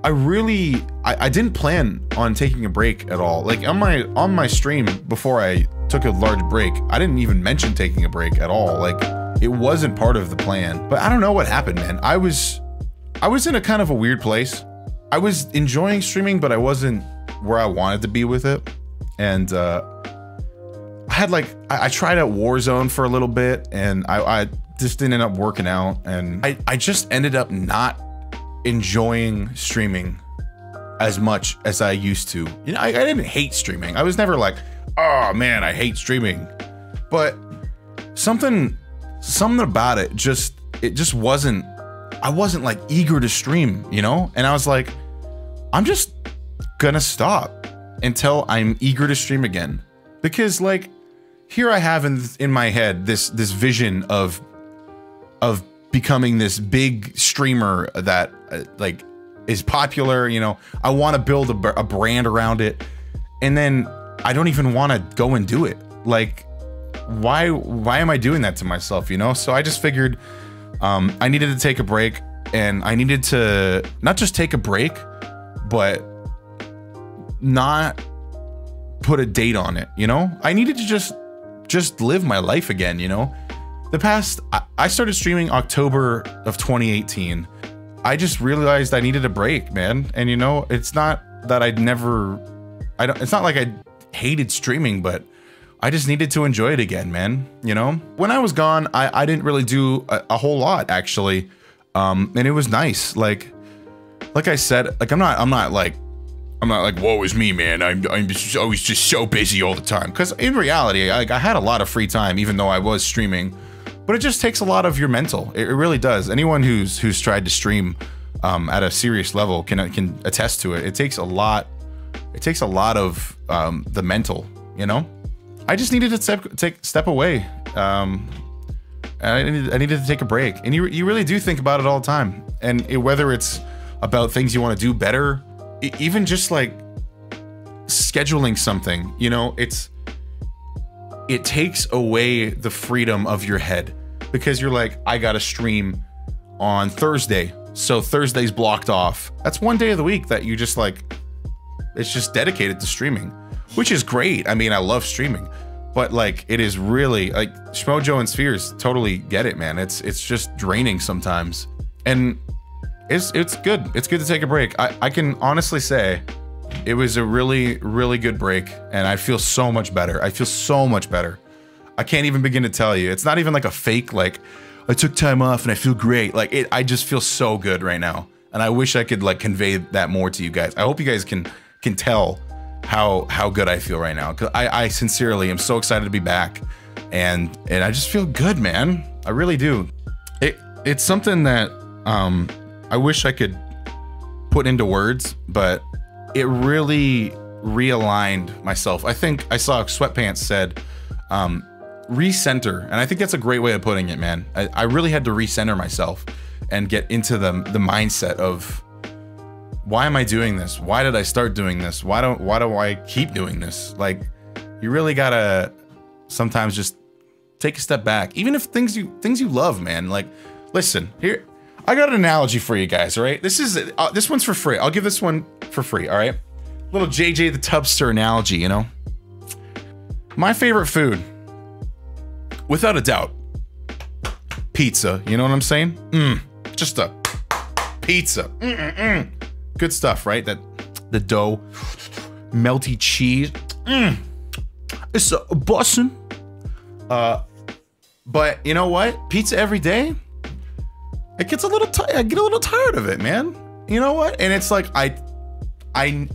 I didn't plan on taking a break at all. Like on my stream before I took a large break, I didn't even mention taking a break at all. Like it wasn't part of the plan. But I don't know what happened, man. I was in a kind of a weird place. I was enjoying streaming, but I wasn't where I wanted to be with it. And I tried out Warzone for a little bit, and I just didn't end up working out, and I just ended up not enjoying streaming as much as I used to. You know, I didn't hate streaming. I was never like, oh man, I hate streaming. But something about it just wasn't, I wasn't like eager to stream, you know? And I was like, I'm just gonna stop until I'm eager to stream again. Because like, here I have in my head this vision of becoming this big streamer that like is popular, you know. I want to build a brand around it, and then I don't even want to go and do it. Like, why am I doing that to myself, you know? So I just figured I needed to take a break, and I needed to not just take a break, but not put a date on it, you know? I needed to just live my life again, you know? I started streaming October of 2018. I just realized I needed a break, man. And you know, it's not that it's not like I hated streaming, but I just needed to enjoy it again, man. You know, when I was gone, I didn't really do a whole lot actually. And it was nice. Like I said, like I'm not like, woe is me, man. I was just so busy all the time. Because in reality, I had a lot of free time, even though I was streaming. But it just takes a lot of your mental. It really does. Anyone who's tried to stream at a serious level can attest to it. It takes a lot. It takes a lot of the mental. You know, I just needed to step away. I needed to take a break. And you really do think about it all the time. And whether it's about things you want to do better, even just like scheduling something, you know, it takes away the freedom of your head, because you're like, I gotta stream on Thursday, so Thursday's blocked off. That's one day of the week that you just like, it's just dedicated to streaming, which is great. I mean, I love streaming, but like, it is really like Schmojo and Spheres totally get it, man. It's just draining sometimes, and it's good. It's good to take a break. I can honestly say it was a really, really good break, and I feel so much better. I feel so much better. I can't even begin to tell you. It's not even like a fake, like, I took time off and I feel great. Like, I just feel so good right now. And I wish I could like convey that more to you guys. I hope you guys can tell how good I feel right now. Cause I sincerely am so excited to be back. And I just feel good, man. I really do. It's something that I wish I could put into words, but it really realigned myself. I think I saw Sweatpants said, recenter. And I think that's a great way of putting it, man. I really had to recenter myself and get into the mindset of, why am I doing this? Why did I start doing this? Why do I keep doing this? Like, you really gotta sometimes just take a step back. Even if things you love, man. Like, listen, here, I got an analogy for you guys, all right? This one's for free. I'll give this one for free, all right? Little JJ the Tubster analogy, you know? My favorite food, without a doubt, pizza. You know what I'm saying? Just a pizza. Good stuff, right? The dough, melty cheese. It's a bussin'. But you know what? Pizza every day, it gets a little tired. I get a little tired of it, man. You know what? And it's like I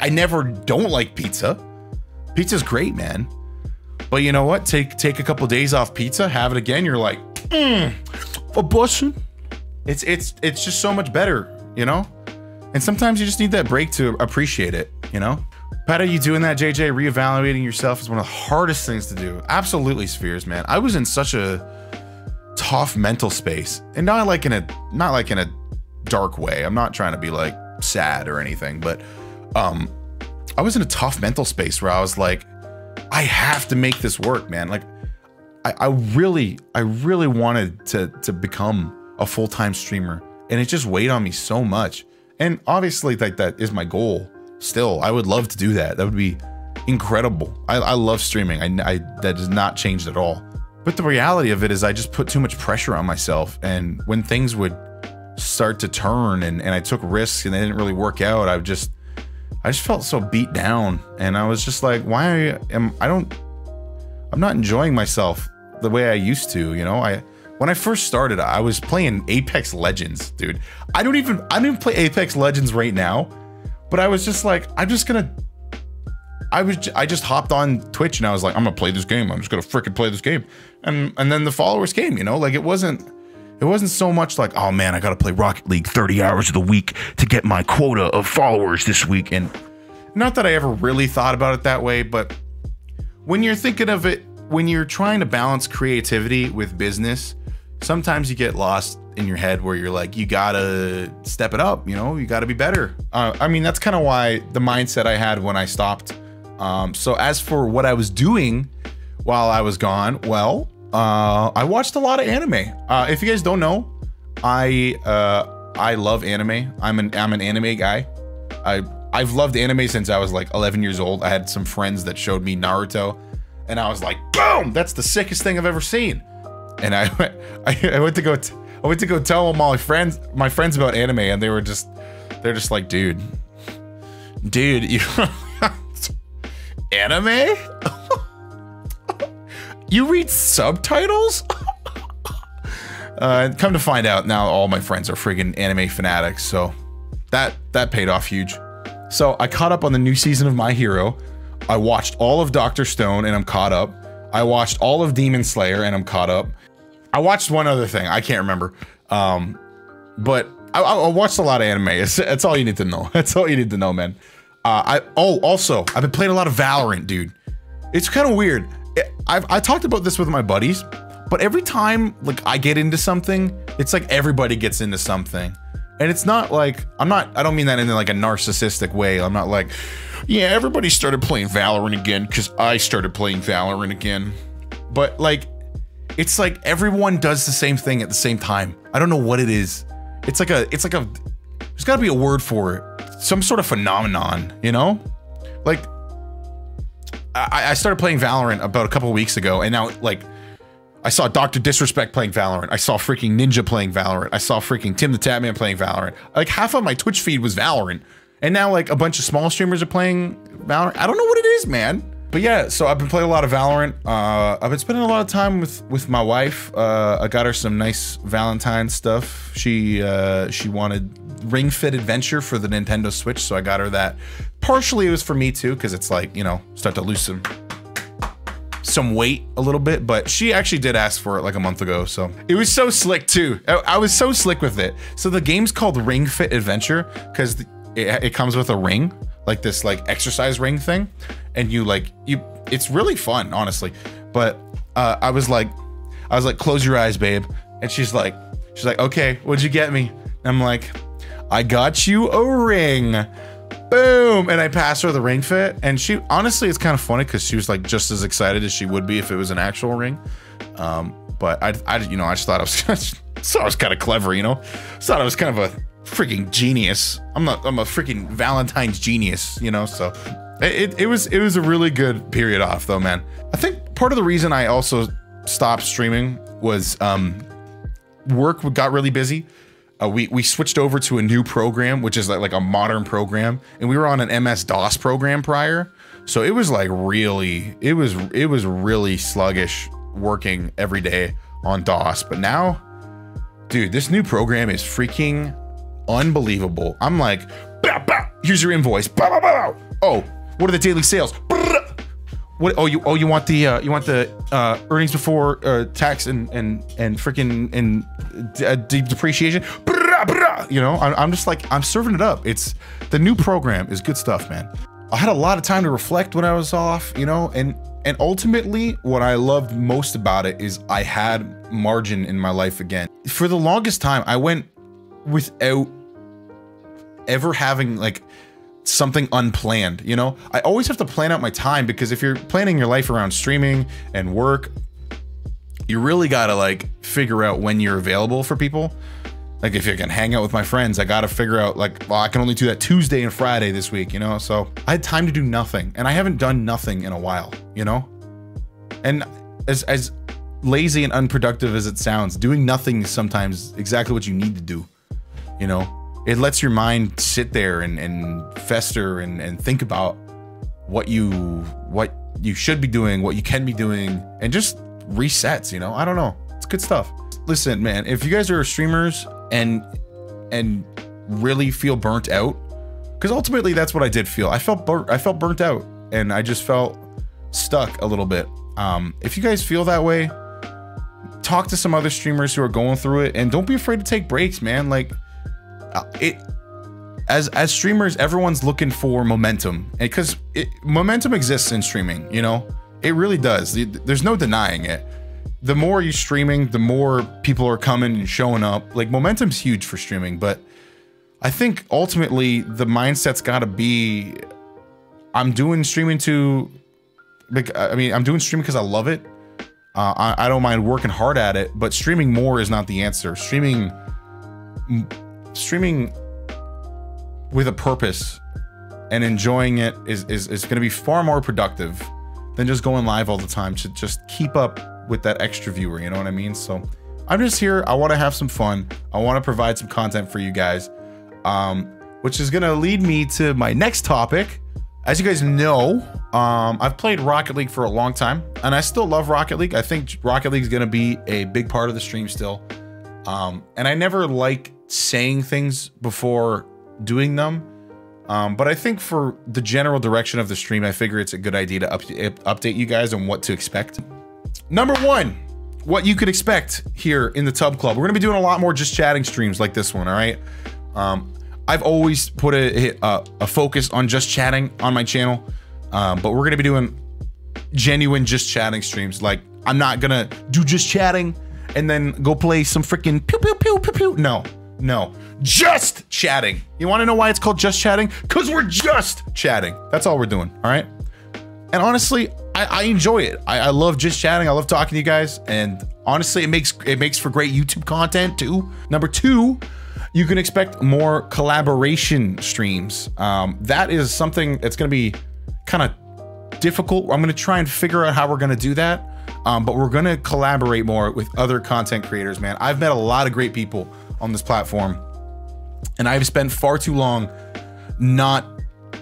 never don't like pizza. Pizza's great, man. But you know what? Take a couple days off pizza, have it again. You're like, a bussin'. It's just so much better, you know? And sometimes you just need that break to appreciate it, you know? Pat, are you doing that, JJ? Reevaluating yourself is one of the hardest things to do. Absolutely, Spheres, man. I was in such a tough mental space, and not like in a dark way. I'm not trying to be like sad or anything, but I was in a tough mental space where I was like, I have to make this work, man. Like, I really wanted to become a full-time streamer, and it just weighed on me so much. And obviously like that is my goal still. I would love to do that. That would be incredible. I love streaming. That has not changed at all. But the reality of it is I just put too much pressure on myself, and when things would start to turn and I took risks and they didn't really work out, I just felt so beat down, and I was just like, I'm not enjoying myself the way I used to, you know? When I first started, I was playing Apex Legends, dude. I don't even play Apex Legends right now, but I was just like, I just hopped on Twitch and I was like, I'm gonna play this game. I'm just gonna freaking play this game. And then the followers came, you know? Like it wasn't so much like, oh man, I gotta play Rocket League 30 hours of the week to get my quota of followers this week. And not that I ever really thought about it that way, but when you're thinking of it, when you're trying to balance creativity with business, sometimes you get lost in your head where you're like, you gotta step it up, you know? You gotta be better. I mean, that's kind of why the mindset I had when I stopped. So as for what I was doing while I was gone, well, I watched a lot of anime. If you guys don't know, I love anime. I'm an anime guy. I've loved anime since I was like 11 years old. I had some friends that showed me Naruto, and I was like, boom, that's the sickest thing I've ever seen. And I went to go tell all my friends about anime, and they're just like, dude, you anime? You read subtitles? Come to find out, now all my friends are friggin' anime fanatics, so that paid off huge. So I caught up on the new season of My Hero. I watched all of Dr. Stone and I'm caught up. I watched all of Demon Slayer and I'm caught up. I watched one other thing, I can't remember. But I watched a lot of anime. That's all you need to know. That's all you need to know, man. Also, I've been playing a lot of Valorant, dude. It's kind of weird. I talked about this with my buddies, but every time like I get into something, it's like everybody gets into something. And it's not like, I don't mean that in like a narcissistic way. I'm not like, yeah, everybody started playing Valorant again because I started playing Valorant again. But like, it's like everyone does the same thing at the same time. I don't know what it is. It's like a, there's gotta be a word for it. Some sort of phenomenon, you know? Like, I started playing Valorant about a couple of weeks ago, and now like, I saw Dr. Disrespect playing Valorant. I saw freaking Ninja playing Valorant. I saw freaking Tim the Tatman playing Valorant. Like half of my Twitch feed was Valorant. And now like a bunch of small streamers are playing Valorant. I don't know what it is, man. But yeah, so I've been playing a lot of Valorant. I've been spending a lot of time with my wife. I got her some nice Valentine stuff. She wanted Ring Fit Adventure for the Nintendo Switch, so I got her that. Partially it was for me too, because it's like, you know, start to lose some weight a little bit, but she actually did ask for it like a month ago, so it was so slick too. I was so slick with it. So the game's called Ring Fit Adventure because it comes with a ring, like this like exercise ring thing, and it's really fun, honestly. But I was like, close your eyes, babe, and she's like, okay, what'd you get me? And I'm like, I got you a ring. Boom! And I passed her the Ring Fit, and she honestly, it's kind of funny because she was like just as excited as she would be if it was an actual ring. But I just thought I was kind of clever, you know. Thought I was kind of a freaking genius. I'm a freaking Valentine's genius, you know. So it was a really good period off though, man. I think part of the reason I also stopped streaming was work got really busy. We switched over to a new program, which is like a modern program, and we were on an MS-DOS program prior, so it was like really, it was really sluggish working every day on DOS. But now, dude, this new program is freaking unbelievable. I'm like, bah, bah, here's your invoice. Bah, bah, bah. Oh, what are the daily sales? What? Oh, you want the earnings before tax and freaking depreciation? You know, I'm just like, I'm serving it up. It's the new program is good stuff, man. I had a lot of time to reflect when I was off, you know, and ultimately what I loved most about it is I had margin in my life again. For the longest time, I went without ever having like something unplanned, you know? I always have to plan out my time, because if you're planning your life around streaming and work, you really gotta like figure out when you're available for people. Like if I can hang out with my friends, I gotta figure out like, well, I can only do that Tuesday and Friday this week, you know? So I had time to do nothing, and I haven't done nothing in a while, you know? And as lazy and unproductive as it sounds, doing nothing is sometimes exactly what you need to do, you know? It lets your mind sit there and fester and think about what you should be doing, what you can be doing, and just resets, you know? I don't know. It's good stuff. Listen, man, if you guys are streamers and really feel burnt out, because ultimately that's what I did feel. I felt burnt out, and I just felt stuck a little bit. If you guys feel that way, talk to some other streamers who are going through it, and don't be afraid to take breaks, man. Like as streamers, everyone's looking for momentum, and because momentum exists in streaming, you know, it really does. There's no denying it. The more you're streaming, the more people are coming and showing up. Like, momentum's huge for streaming, but I think ultimately the mindset's got to be, I'm doing streaming to, I mean, I'm doing streaming because I love it. I don't mind working hard at it, but streaming more is not the answer. Streaming with a purpose and enjoying it is going to be far more productive than just going live all the time to just keep up with that extra viewer, you know what I mean? So I'm just here. I want to have some fun. I want to provide some content for you guys, which is going to lead me to my next topic. As you guys know, I've played Rocket League for a long time, and I still love Rocket League. I think Rocket League is going to be a big part of the stream still. And I never like saying things before doing them. But I think for the general direction of the stream, I figure it's a good idea to update you guys on what to expect. Number one, what you could expect here in the Tub Club. We're gonna be doing a lot more just chatting streams like this one, all right? I've always put a focus on just chatting on my channel, but we're gonna be doing genuine just chatting streams. Like, I'm not gonna do just chatting and then go play some freaking pew pew pew pew pew. No, just chatting. You wanna know why it's called just chatting? Because we're just chatting. That's all we're doing, all right? And honestly, I enjoy it. I love just chatting. I love talking to you guys, and honestly, it makes for great YouTube content too. Number two, you can expect more collaboration streams. That is something that's going to be kind of difficult. I'm going to try and figure out how we're going to do that, but we're going to collaborate more with other content creators, man. I've met a lot of great people on this platform, and I've spent far too long not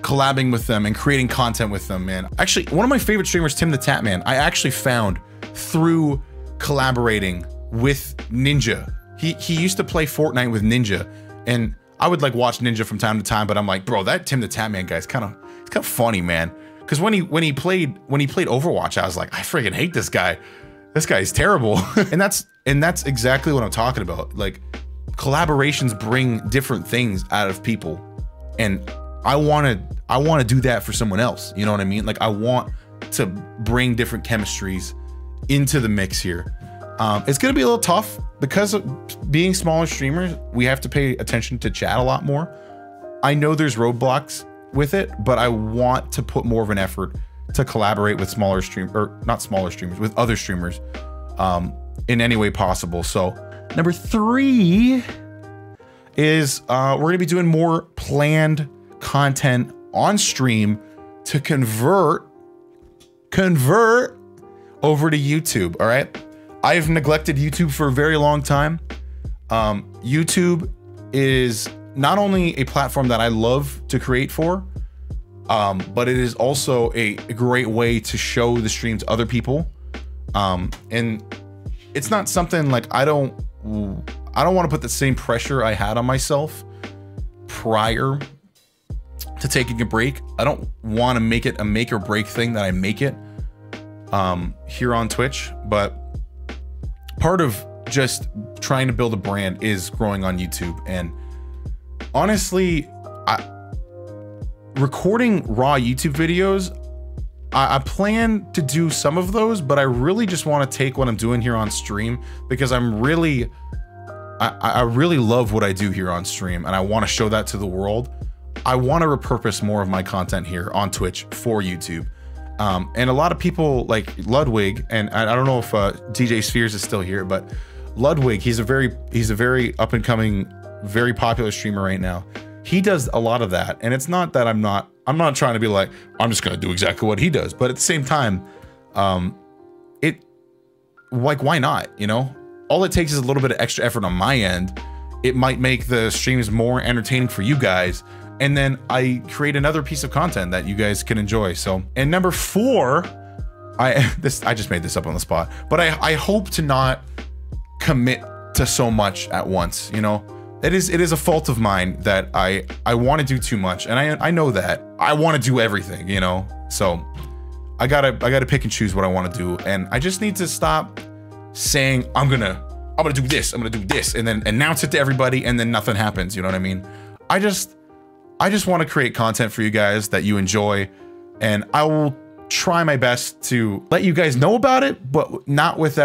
collabing with them and creating content with them, man. Actually, one of my favorite streamers, Tim the Tatman, I actually found through collaborating with Ninja. He used to play Fortnite with Ninja, and I would like watch Ninja from time to time, but I'm like, bro, that Tim the Tatman guy is kind of funny, man. Because when he played Overwatch, I was like, I freaking hate this guy. This guy's terrible. and that's exactly what I'm talking about. Like, collaborations bring different things out of people, and I want to do that for someone else. You know what I mean? Like, I want to bring different chemistries into the mix here. It's going to be a little tough because of being smaller streamers. We have to pay attention to chat a lot more. I know there's roadblocks with it, but I want to put more of an effort to collaborate with smaller not smaller streamers, with other streamers, in any way possible. So number three is, we're going to be doing more planned content on stream to convert over to YouTube. All right, I've neglected YouTube for a very long time. YouTube is not only a platform that I love to create for, but it is also a great way to show the stream to other people. And it's not something like, I don't want to put the same pressure I had on myself prior to taking a break. I don't want to make it a make or break thing that I make it here on Twitch, but part of just trying to build a brand is growing on YouTube. And honestly, recording raw YouTube videos, I plan to do some of those, but I really just want to take what I'm doing here on stream, because I really love what I do here on stream, and I want to show that to the world. I want to repurpose more of my content here on Twitch for YouTube. And a lot of people like Ludwig, and I don't know if DJ Spheres is still here, but Ludwig, he's a very up and coming, very popular streamer right now. He does a lot of that, and it's not that I'm not trying to be like, I'm just gonna do exactly what he does, but at the same time, like, why not, you know? All it takes is a little bit of extra effort on my end. It might make the streams more entertaining for you guys, and then I create another piece of content that you guys can enjoy. So, and number 4, I just made this up on the spot, but I hope to not commit to so much at once, you know? It is a fault of mine that I want to do too much, and I know that. I want to do everything, you know? So I gotta pick and choose what I want to do, and I just need to stop saying I'm gonna do this, and then announce it to everybody, and then nothing happens, you know what I mean? I just want to create content for you guys that you enjoy, and I will try my best to let you guys know about it, but not what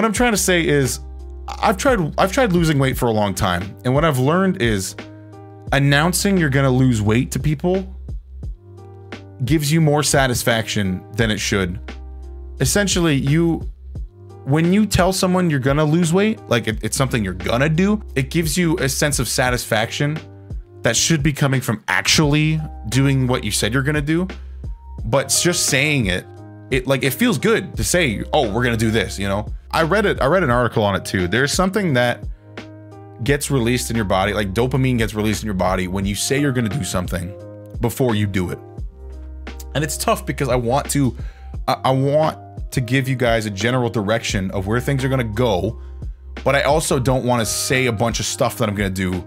I'm trying to say is I've tried losing weight for a long time, and what I've learned is announcing you're gonna lose weight to people gives you more satisfaction than it should. Essentially, when you tell someone you're gonna lose weight, like it's something you're gonna do, it gives you a sense of satisfaction that should be coming from actually doing what you said you're gonna do. But just saying it feels good to say, oh, we're gonna do this, you know? I read an article on it too. There's something that gets released in your body, like dopamine gets released in your body when you say you're gonna do something before you do it. And it's tough because I want to give you guys a general direction of where things are gonna go, but I also don't want to say a bunch of stuff that I'm gonna do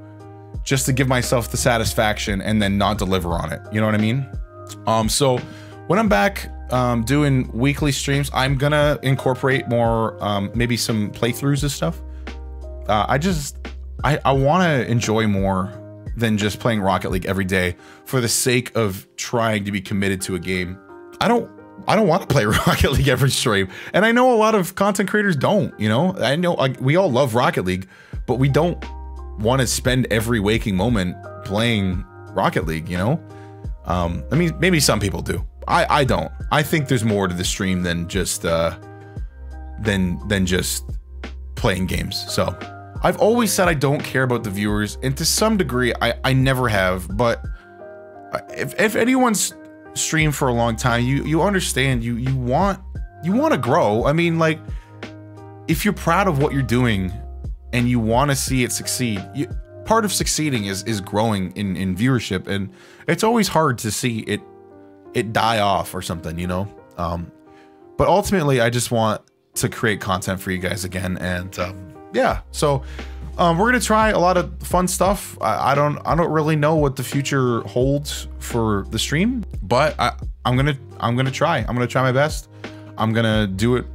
just to give myself the satisfaction and then not deliver on it. You know what I mean? So when I'm back doing weekly streams, I'm gonna incorporate more, maybe some playthroughs and stuff. I want to enjoy more than just playing Rocket League every day for the sake of trying to be committed to a game. I don't want to play Rocket League every stream, and I know a lot of content creators don't, you know? I know we all love Rocket League, but we don't want to spend every waking moment playing Rocket League, you know? I mean, maybe some people do. I don't. I think there's more to the stream than just just playing games. So I've always said I don't care about the viewers, and to some degree I never have, but if anyone's streamed for a long time, you understand you want to grow. I mean, like, if you're proud of what you're doing and you want to see it succeed, part of succeeding is growing in viewership, and it's always hard to see it die off or something, you know? But ultimately I just want to create content for you guys again, and yeah, so we're gonna try a lot of fun stuff. I don't really know what the future holds for the stream, but I'm gonna try. I'm gonna try my best. I'm gonna do it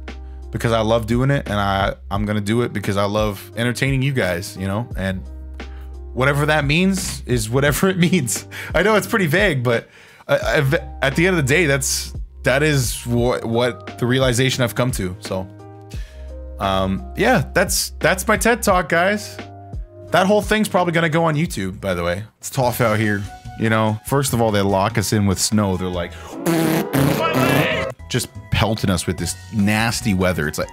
because I love doing it, and I'm gonna do it because I love entertaining you guys, you know? And whatever that means is whatever it means. I know it's pretty vague, but at the end of the day, that is what the realization I've come to. So yeah, that's my TED Talk, guys. That whole thing's probably gonna go on YouTube, by the way. It's tough out here, you know? First of all, they lock us in with snow. They're like just pelting us with this nasty weather. It's like,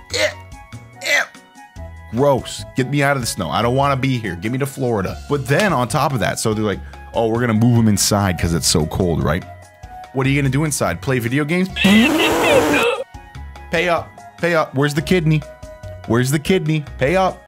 gross. Get me out of the snow. I don't want to be here. Get me to Florida. But then on top of that, so they're like, oh, we're gonna move them inside because it's so cold, right? What are you gonna do inside? Play video games? Pay up. Pay up. Where's the kidney? Where's the kidney? Pay up.